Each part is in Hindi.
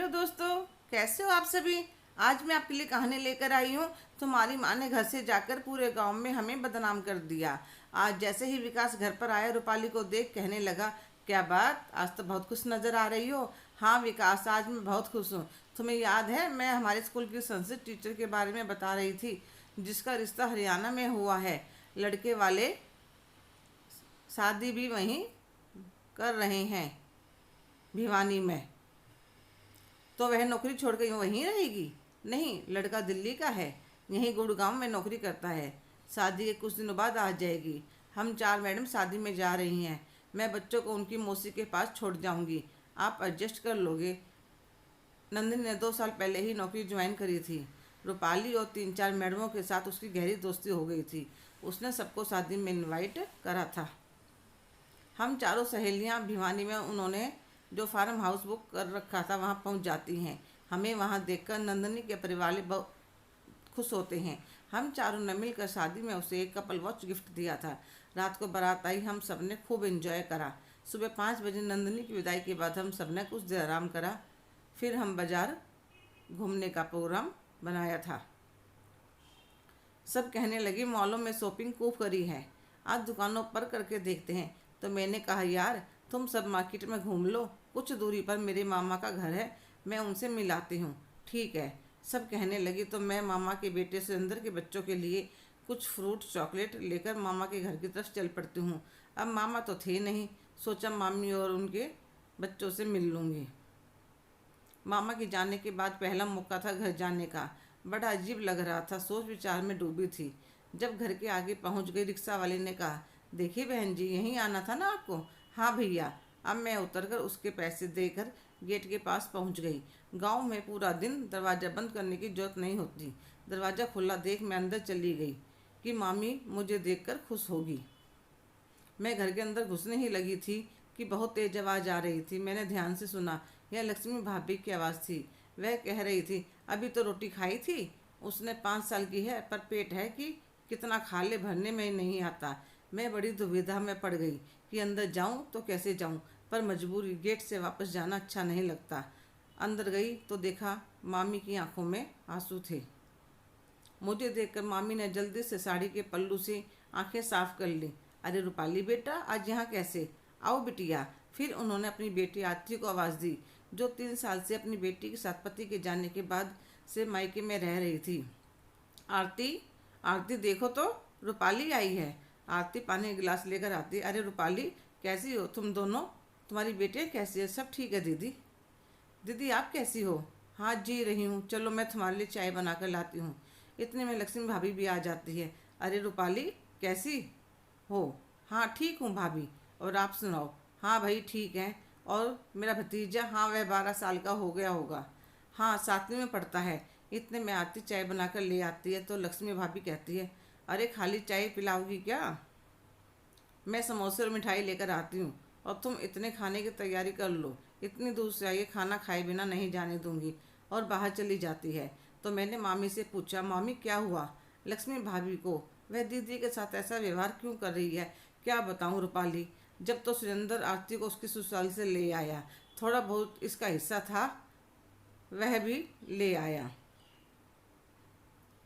हेलो दोस्तों, कैसे हो आप सभी। आज मैं आपके लिए कहानी लेकर आई हूँ। तुम्हारी माँ ने घर से जाकर पूरे गांव में हमें बदनाम कर दिया। आज जैसे ही विकास घर पर आया, रूपाली को देख कहने लगा, क्या बात, आज तो बहुत खुश नजर आ रही हो। हाँ विकास, आज मैं बहुत खुश हूँ। तुम्हें याद है, मैं हमारे स्कूल की संस्कृत टीचर के बारे में बता रही थी, जिसका रिश्ता हरियाणा में हुआ है। लड़के वाले शादी भी वहीं कर रहे हैं, भिवानी में। तो वह नौकरी छोड़कर यूं वहीं रहेगी? नहीं, लड़का दिल्ली का है, यहीं गुड़गांव में नौकरी करता है। शादी के कुछ दिनों बाद आ जाएगी। हम चार मैडम शादी में जा रही हैं। मैं बच्चों को उनकी मौसी के पास छोड़ जाऊंगी, आप एडजस्ट कर लोगे। नंदिनी ने 2 साल पहले ही नौकरी ज्वाइन करी थी। रूपाली और 3-4 मैडमों के साथ उसकी गहरी दोस्ती हो गई थी। उसने सबको शादी में इनवाइट करा था। हम चारों सहेलियां भिवानी में उन्होंने जो फार्म हाउस बुक कर रखा था वहां पहुंच जाती हैं। हमें वहां देखकर नंदनी के परिवार वाले बहुत खुश होते हैं। हम चारों ने मिलकर शादी में उसे एक कपल वॉच गिफ्ट दिया था। रात को बारात आई, हम सब ने खूब एंजॉय करा। सुबह 5 बजे नंदनी की विदाई के बाद हम सब ने कुछ देर आराम करा। फिर हम बाजार घूमने का प्रोग्राम बनाया था। सब कहने लगे, मॉलों में शॉपिंग खूब करी है, आज दुकानों पर करके देखते हैं। तो मैंने कहा, यार तुम सब मार्केट में घूम लो, कुछ दूरी पर मेरे मामा का घर है, मैं उनसे मिलाती हूँ। ठीक है, सब कहने लगी। तो मैं मामा के बेटे सुरेंद्र के बच्चों के लिए कुछ फ्रूट चॉकलेट लेकर मामा के घर की तरफ चल पड़ती हूँ। अब मामा तो थे नहीं, सोचा मामी और उनके बच्चों से मिल लूँगी। मामा के जाने के बाद पहला मौका था घर जाने का। बड़ा अजीब लग रहा था, सोच विचार में डूबी थी। जब घर के आगे पहुंच गई, रिक्शा वाले ने कहा, देखिए बहन जी, यहीं आना था ना आपको। हाँ भैया। अब मैं उतरकर उसके पैसे देकर गेट के पास पहुंच गई। गांव में पूरा दिन दरवाज़ा बंद करने की जरूरत नहीं होती। दरवाज़ा खुला देख मैं अंदर चली गई कि मामी मुझे देखकर खुश होगी। मैं घर के अंदर घुसने ही लगी थी कि बहुत तेज आवाज़ आ रही थी। मैंने ध्यान से सुना, यह लक्ष्मी भाभी की आवाज़ थी। वह कह रही थी, अभी तो रोटी खाई थी। उसने 5 साल की है, पर पेट है कि कितना खा ले, भरने में नहीं आता। मैं बड़ी दुविधा में पड़ गई कि अंदर जाऊं तो कैसे जाऊं, पर मजबूरी, गेट से वापस जाना अच्छा नहीं लगता। अंदर गई तो देखा मामी की आंखों में आंसू थे। मुझे देखकर मामी ने जल्दी से साड़ी के पल्लू से आंखें साफ कर ली। अरे रूपाली बेटा, आज यहाँ कैसे? आओ बिटिया। फिर उन्होंने अपनी बेटी आरती को आवाज़ दी, जो 3 साल से अपनी बेटी के साथ पति के जाने के बाद से मायके में रह रही थी। आरती, आरती देखो तो, रूपाली आई है। आरती पानी का गिलास लेकर आती, अरे रूपाली कैसी हो तुम दोनों, तुम्हारी बेटी कैसी है? सब ठीक है दीदी। दीदी आप कैसी हो? हाँ जी रही हूँ, चलो मैं तुम्हारे लिए चाय बना कर लाती हूँ। इतने में लक्ष्मी भाभी भी आ जाती है। अरे रूपाली कैसी हो? हाँ ठीक हूँ भाभी, और आप सुनाओ? हाँ भाई ठीक है। और मेरा भतीजा? हाँ वह 12 साल का हो गया होगा। हाँ 7वीं में पढ़ता है। इतने में आरती चाय बनाकर ले आती है तो लक्ष्मी भाभी कहती है, अरे खाली चाय पिलाओगी क्या? मैं समोसे और मिठाई लेकर आती हूँ, और तुम इतने खाने की तैयारी कर लो। इतनी दूर से आई, खाना खाए बिना नहीं जाने दूंगी। और बाहर चली जाती है। तो मैंने मामी से पूछा, मामी क्या हुआ? लक्ष्मी भाभी को वह दीदी के साथ ऐसा व्यवहार क्यों कर रही है? क्या बताऊँ रूपाली, जब तो सुरेंद्र आरती को उसकी ससुराल से ले आया, थोड़ा बहुत इसका हिस्सा था वह भी ले आया।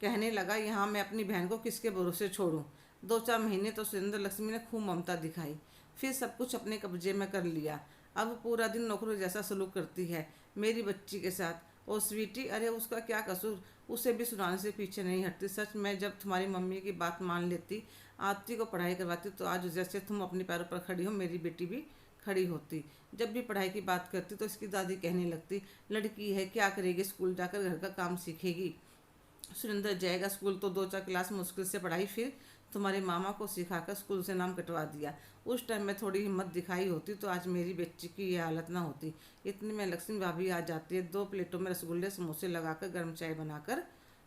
कहने लगा, यहाँ मैं अपनी बहन को किसके भरोसे छोड़ूं। 2-4 महीने तो सुरेंद्र लक्ष्मी ने खूब ममता दिखाई, फिर सब कुछ अपने कब्जे में कर लिया। अब पूरा दिन नौकरों जैसा सलूक करती है मेरी बच्ची के साथ। और स्वीटी, अरे उसका क्या कसूर, उसे भी सुनाने से पीछे नहीं हटती। सच में जब तुम्हारी मम्मी की बात मान लेती, आरती को पढ़ाई करवाती, तो आज जैसे तुम अपने पैरों पर खड़ी हो, मेरी बेटी भी खड़ी होती। जब भी पढ़ाई की बात करती तो इसकी दादी कहने लगती, लड़की है क्या करेगी, स्कूल जाकर घर का काम सीखेगी। सुरेंद्र जाएगा स्कूल तो 2-4 क्लास मुश्किल से पढ़ाई, फिर तुम्हारे मामा को सिखाकर स्कूल से नाम कटवा दिया। उस टाइम में थोड़ी हिम्मत दिखाई होती तो आज मेरी बच्ची की यह हालत ना होती। इतने में लक्ष्मी भाभी आ जाती है, 2 प्लेटों में रसगुल्ले समोसे लगाकर गर्म चाय बनाकर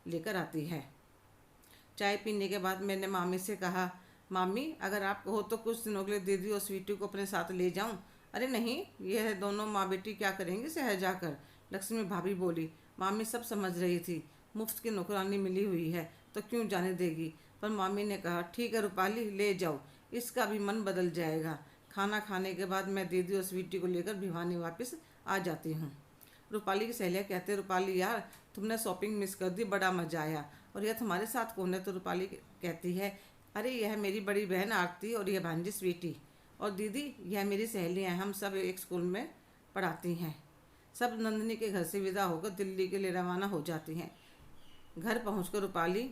लेकर आती है। चाय पीने के बाद मैंने मामी से कहा, मामी अगर आप कहो तो कुछ दिनों के लिए दीदी और स्वीटी को अपने साथ ले जाऊं। अरे नहीं, यह दोनों माँ बेटी क्या करेंगे शहर जाकर? लक्ष्मी भाभी बोली। मामी सब समझ रही थी, मुफ्त की नौकरानी मिली हुई है तो क्यों जाने देगी। पर मामी ने कहा, ठीक है रूपाली ले जाओ, इसका भी मन बदल जाएगा। खाना खाने के बाद मैं दीदी और स्वीटी को लेकर भिवानी वापस आ जाती हूँ। रूपाली की सहेलियाँ कहते हैं, रूपाली यार तुमने शॉपिंग मिस कर दी, बड़ा मज़ा आया। और यह तुम्हारे साथ कौन है? तो रूपाली कहती है, अरे यह मेरी बड़ी बहन आरती और यह भांजी स्वीटी, और दीदी यह मेरी सहेलियाँ हैं, हम सब एक स्कूल में पढ़ाती हैं। सब नंदिनी के घर से विदा होकर दिल्ली के लिए रवाना हो जाती हैं। घर पहुंचकर रूपाली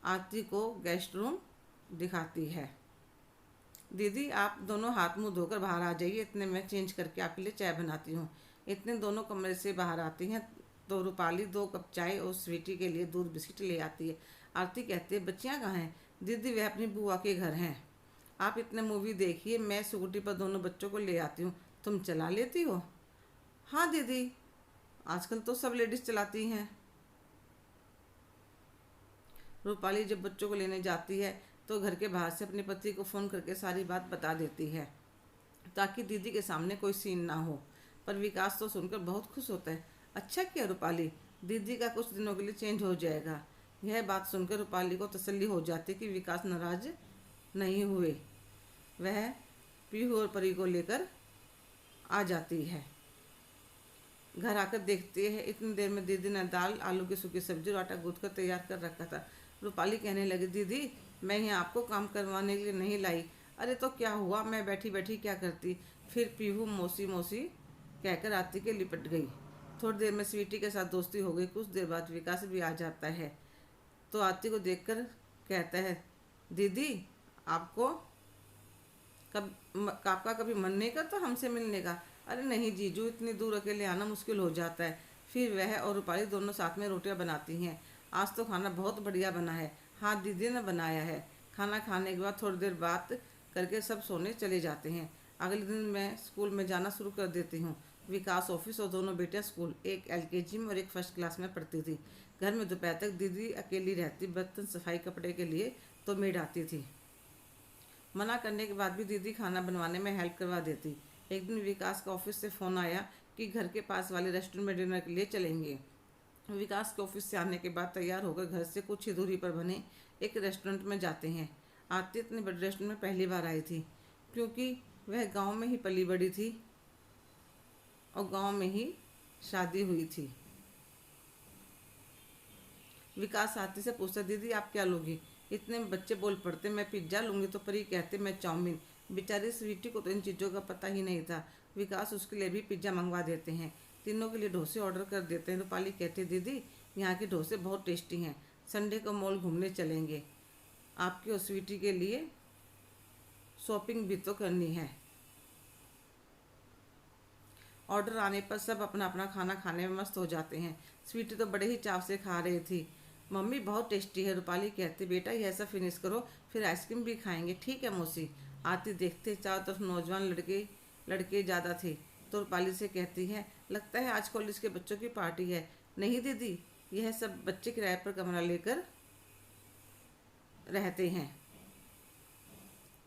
आरती को गेस्ट रूम दिखाती है। दीदी आप दोनों हाथ मुंह धोकर बाहर आ जाइए, इतने मैं चेंज करके आपके लिए चाय बनाती हूँ। इतने दोनों कमरे से बाहर आती हैं तो रूपाली 2 कप चाय और स्वीटी के लिए दूध बिस्किट ले आती है। आरती कहती है, बच्चियाँ कहाँ हैं? दीदी वह अपनी बुआ के घर हैं। आप इतने मूवी देखिए, मैं स्कूटी पर दोनों बच्चों को ले आती हूँ, तुम चला लेती हो? हाँ दीदी, आजकल तो सब लेडीज़ चलाती हैं। रूपाली जब बच्चों को लेने जाती है तो घर के बाहर से अपने पति को फ़ोन करके सारी बात बता देती है ताकि दीदी के सामने कोई सीन ना हो। पर विकास तो सुनकर बहुत खुश होता है। अच्छा किया रूपाली, दीदी का कुछ दिनों के लिए चेंज हो जाएगा। यह बात सुनकर रूपाली को तसल्ली हो जाती है कि विकास नाराज नहीं हुए। वह पीहू और परी को लेकर आ जाती है। घर आकर देखती है इतनी देर में दीदी ने दाल, आलू की सूखी सब्जी और आटा गूंथ कर तैयार कर रखा था। रूपाली कहने लगी, दीदी मैं यहाँ आपको काम करवाने के लिए नहीं लाई। अरे तो क्या हुआ, मैं बैठी बैठी क्या करती। फिर पीहू मौसी मौसी कहकर आरती के लिपट गई। थोड़ी देर में स्वीटी के साथ दोस्ती हो गई। कुछ देर बाद विकास भी आ जाता है तो आरती को देखकर कहता है, दीदी आपको आपका कभी मन नहीं करता हमसे मिलने का? अरे नहीं जीजू, इतनी दूर अकेले आना मुश्किल हो जाता है। फिर वह और रूपाली दोनों साथ में रोटियां बनाती हैं। आज तो खाना बहुत बढ़िया बना है। हाँ दीदी ने बनाया है। खाना खाने के बाद थोड़ी देर बात करके सब सोने चले जाते हैं। अगले दिन मैं स्कूल में जाना शुरू कर देती हूँ। विकास ऑफिस और दोनों बेटियाँ स्कूल, एक LKG में और एक फर्स्ट क्लास में पढ़ती थी। घर में दोपहर तक दीदी अकेली रहती। बर्तन सफाई कपड़े के लिए तो मेड आती थी। मना करने के बाद भी दीदी खाना बनवाने में हेल्प करवा देती। एक दिन विकास का ऑफिस से फ़ोन आया कि घर के पास वाले रेस्टोरेंट में डिनर के लिए चलेंगे। विकास के ऑफिस से आने के बाद तैयार होकर घर से कुछ ही दूरी पर बने एक रेस्टोरेंट में जाते हैं। आरती इतने बड़े रेस्टोरेंट में पहली बार आई थी क्योंकि वह गांव में ही पली बड़ी थी और गांव में ही शादी हुई थी। विकास आरती से पूछता, दीदी आप क्या लोगी? इतने बच्चे बोल पड़ते, मैं पिज्ज़ा लूँगी तो परी कहते मैं चाउमीन। बेचारी स्वीटी को तो इन चीज़ों का पता ही नहीं था। विकास उसके लिए भी पिज्ज़ा मंगवा देते हैं। तीनों के लिए डोसे ऑर्डर कर देते हैं। रूपाली कहती, दीदी यहाँ के डोसे बहुत टेस्टी हैं, संडे को मॉल घूमने चलेंगे। आपकी और स्वीटी के लिए शॉपिंग भी तो करनी है। ऑर्डर आने पर सब अपना अपना खाना खाने में मस्त हो जाते हैं। स्वीटी तो बड़े ही चाव से खा रही थी। मम्मी बहुत टेस्टी है। रूपाली कहती, बेटा ये ऐसा फिनिश करो फिर आइसक्रीम भी खाएंगे। ठीक है मौसी। आरती देखते चारों तरफ नौजवान लड़के ज़्यादा थे तो रूपाली से कहती है, लगता है आज कॉलेज के बच्चों की पार्टी है। नहीं दीदी, यह सब बच्चे किराए पर कमरा लेकर रहते हैं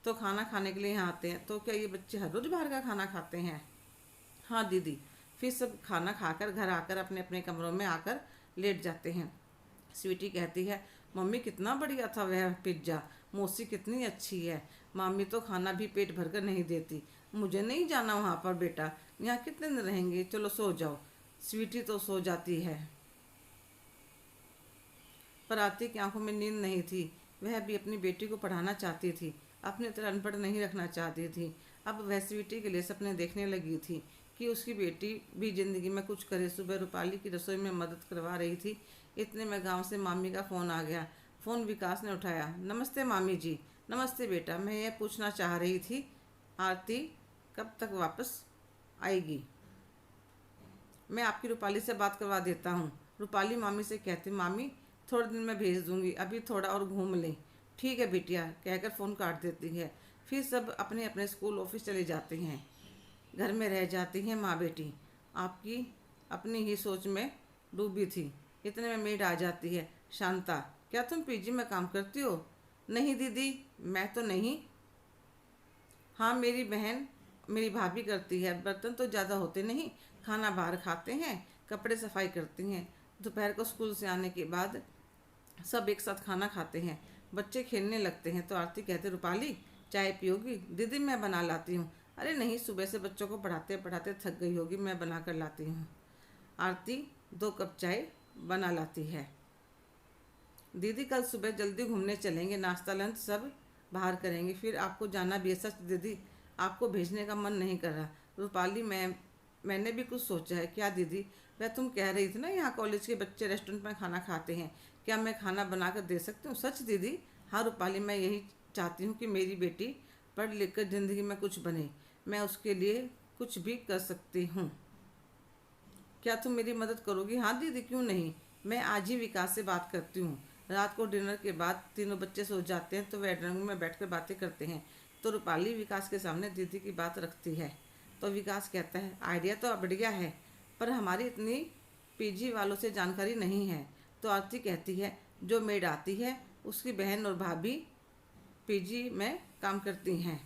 तो खाना खाने के लिए यहाँ आते हैं। तो क्या ये बच्चे हर रोज़ बाहर का खाना खाते हैं? हाँ दीदी। फिर सब खाना खाकर घर आकर अपने अपने कमरों में आकर लेट जाते हैं। स्वीटी कहती है, मम्मी कितना बढ़िया था वह पिज्ज़ा, मौसी कितनी अच्छी है। मामी तो खाना भी पेट भरकर नहीं देती। मुझे नहीं जाना वहाँ पर बेटा, यहाँ कितने दिन रहेंगे, चलो सो जाओ। स्वीटी तो सो जाती है पर आरती की आंखों में नींद नहीं थी। वह भी अपनी बेटी को पढ़ाना चाहती थी, अपनी तरह अनपढ़ नहीं रखना चाहती थी। अब वह स्वीटी के लिए सपने देखने लगी थी कि उसकी बेटी भी ज़िंदगी में कुछ करे। सुबह रूपाली की रसोई में मदद करवा रही थी। इतने में गांव से मामी का फ़ोन आ गया। फ़ोन विकास ने उठाया। नमस्ते मामी जी। नमस्ते बेटा, मैं ये पूछना चाह रही थी आरती कब तक वापस आएगी? मैं आपकी रूपाली से बात करवा देता हूँ। रूपाली मामी से कहती, मामी थोड़े दिन में भेज दूँगी, अभी थोड़ा और घूम लें। ठीक है बिटिया कहकर फ़ोन काट देती है। फिर सब अपने अपने स्कूल ऑफिस चले जाते हैं। घर में रह जाती हैं माँ बेटी। आपकी अपनी ही सोच में डूबी थी। इतने में मेड आ जाती है। शांता, क्या तुम PG में काम करती हो? नहीं दीदी, मैं तो नहीं। हाँ मेरी भाभी करती है। बर्तन तो ज़्यादा होते नहीं, खाना बाहर खाते हैं, कपड़े सफाई करती हैं। दोपहर को स्कूल से आने के बाद सब एक साथ खाना खाते हैं। बच्चे खेलने लगते हैं तो आरती कहते, रूपाली चाय पियोगी? दीदी मैं बना लाती हूँ। अरे नहीं, सुबह से बच्चों को पढ़ाते पढ़ाते थक गई होगी, मैं बना कर लाती हूँ। आरती 2 कप चाय बना लाती है। दीदी कल सुबह जल्दी घूमने चलेंगे, नाश्ता लंच सब बाहर करेंगे, फिर आपको जाना भी है। सच दीदी, आपको भेजने का मन नहीं कर रहा। रूपाली, मैंने भी कुछ सोचा है। क्या दीदी? वह तुम कह रही थी ना यहाँ कॉलेज के बच्चे रेस्टोरेंट में खाना खाते हैं, क्या मैं खाना बना कर दे सकती हूँ? सच दीदी? हाँ रूपाली, मैं यही चाहती हूँ कि मेरी बेटी पढ़ लिख कर ज़िंदगी में कुछ बने। मैं उसके लिए कुछ भी कर सकती हूँ। क्या तुम मेरी मदद करोगी? हाँ दीदी, क्यों नहीं। मैं आज ही विकास से बात करती हूँ। रात को डिनर के बाद तीनों बच्चे सो जाते हैं तो वह ड्राइंग रूम में बैठकर बातें करते हैं। तो रूपाली विकास के सामने दीदी की बात रखती है। तो विकास कहता है, आइडिया तो बढ़िया है, पर हमारी इतनी पीजी वालों से जानकारी नहीं है। तो आरती कहती है, जो मेड आती है उसकी बहन और भाभी पीजी में काम करती हैं।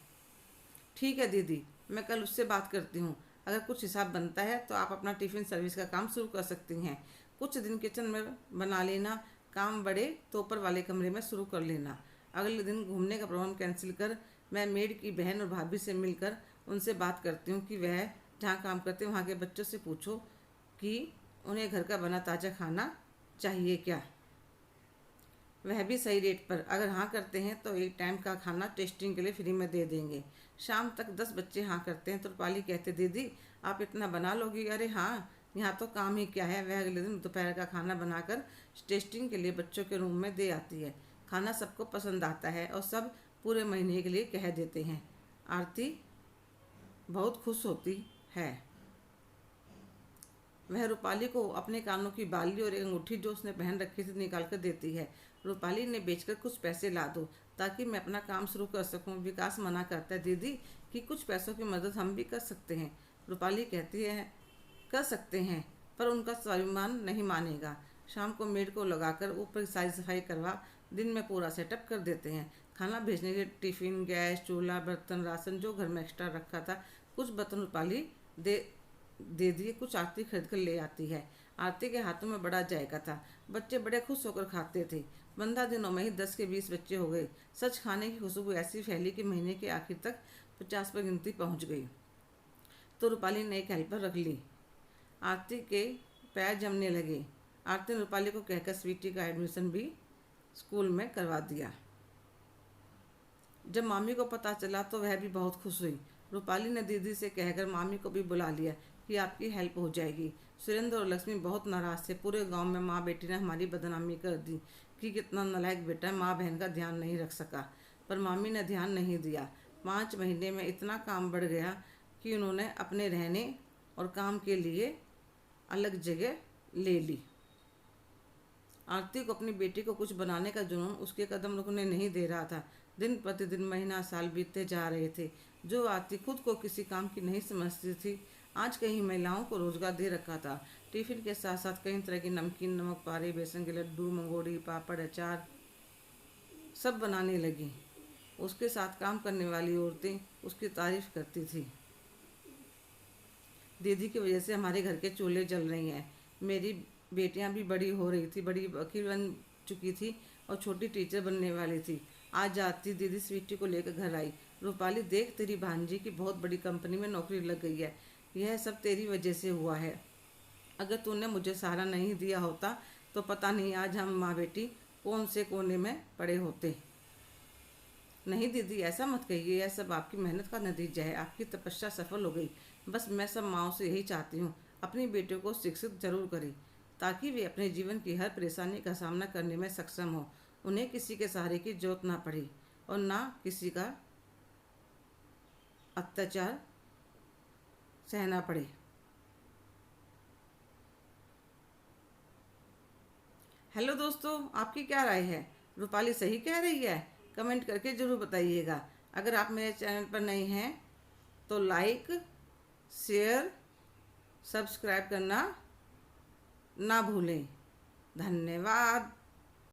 ठीक है दीदी, मैं कल उससे बात करती हूँ। अगर कुछ हिसाब बनता है तो आप अपना टिफ़िन सर्विस का काम शुरू कर सकती हैं। कुछ दिन किचन में बना लेना, काम बढ़े तो ऊपर वाले कमरे में शुरू कर लेना। अगले दिन घूमने का प्रोग्राम कैंसिल कर मैं मेड की बहन और भाभी से मिलकर उनसे बात करती हूँ कि वह जहाँ काम करते हैं वहाँ के बच्चों से पूछो कि उन्हें घर का बना ताज़ा खाना चाहिए क्या, वह भी सही रेट पर। अगर हाँ करते हैं तो एक टाइम का खाना टेस्टिंग के लिए फ्री में दे देंगे। शाम तक 10 बच्चे हाँ करते हैं तो रूपाली कहते, दीदी आप इतना बना लोगी? अरे हाँ, यहाँ तो काम ही क्या है। वह अगले दिन दोपहर का खाना बनाकर टेस्टिंग के लिए बच्चों के रूम में दे आती है। खाना सबको पसंद आता है और सब पूरे महीने के लिए कह देते हैं। आरती बहुत खुश होती है। वह रूपाली को अपने कानों की बाली और एक अंगूठी जो उसने पहन रखी थी निकाल कर देती है। रूपाली ने बेचकर कुछ पैसे ला दो ताकि मैं अपना काम शुरू कर सकूं। विकास मना करता है, दीदी कि कुछ पैसों की मदद हम भी कर सकते हैं। रूपाली कहती है, कर सकते हैं, पर उनका स्वाभिमान नहीं मानेगा। शाम को मेड को लगाकर ऊपर की सारी सफाई करवा दिन में पूरा सेटअप कर देते हैं। खाना भेजने के टिफ़िन, गैस, चूल्हा, बर्तन, राशन जो घर में एक्स्ट्रा रखा था, कुछ बर्तन रूपाली दे दिए, कुछ आरती खरीद कर ले आती है। आरती के हाथों में बड़ा जायका था, बच्चे बड़े खुश होकर खाते थे। 15 दिनों में ही 10 के 20 बच्चे हो गए। सच, खाने की खुशबू ऐसी फैली कि महीने के आखिर तक 50 पर गिनती पहुंच गई। तो रूपाली ने एक हेल्पर रख ली। आरती के पैर जमने लगे। आरती ने रूपाली को कहकर स्वीटी का एडमिशन भी स्कूल में करवा दिया। जब मामी को पता चला तो वह भी बहुत खुश हुई। रूपाली ने दीदी से कहकर मामी को भी बुला लिया कि आपकी हेल्प हो जाएगी। सुरेंद्र और लक्ष्मी बहुत नाराज थे। पूरे गांव में माँ बेटी ने हमारी बदनामी कर दी कि कितना नालायक बेटा है, माँ बहन का ध्यान नहीं रख सका। पर मामी ने ध्यान नहीं दिया। 5 महीने में इतना काम बढ़ गया कि उन्होंने अपने रहने और काम के लिए अलग जगह ले ली। आरती को अपनी बेटी को कुछ बनाने का जुनून उसके कदम रुकने नहीं दे रहा था। दिन प्रतिदिन, महीना, साल बीतते जा रहे थे। जो आरती खुद को किसी काम की नहीं समझती थी, आज कई महिलाओं को रोजगार दे रखा था। टिफिन के साथ साथ कई तरह की नमकीन, नमक पारे, बेसन के लड्डू, मंगोड़ी, पापड़, अचार सब बनाने लगी। उसके साथ काम करने वाली औरतें उसकी तारीफ करती थी। दीदी की वजह से हमारे घर के चूल्हे जल रही हैं। मेरी बेटियां भी बड़ी हो रही थी, बड़ी वकील बन चुकी थी और छोटी टीचर बनने वाली थी। आज आती दीदी स्वीटी को लेकर घर आई। रूपाली, देख तेरी भांजी की बहुत बड़ी कंपनी में नौकरी लग गई है। यह सब तेरी वजह से हुआ है। अगर तूने मुझे सहारा नहीं दिया होता तो पता नहीं आज हम माँ बेटी कौन से कोने में पड़े होते। नहीं दीदी, ऐसा मत कहिए, यह सब आपकी मेहनत का नतीजा है। आपकी तपस्या सफल हो गई। बस मैं सब माँओं से यही चाहती हूँ, अपनी बेटियों को शिक्षित जरूर करें ताकि वे अपने जीवन की हर परेशानी का सामना करने में सक्षम हो। उन्हें किसी के सहारे की जरूरत ना पड़े और ना किसी का अत्याचार सहना पड़े। हेलो दोस्तों, आपकी क्या राय है? रूपाली सही कह रही है? कमेंट करके ज़रूर बताइएगा। अगर आप मेरे चैनल पर नए हैं तो लाइक, शेयर, सब्सक्राइब करना ना भूलें। धन्यवाद।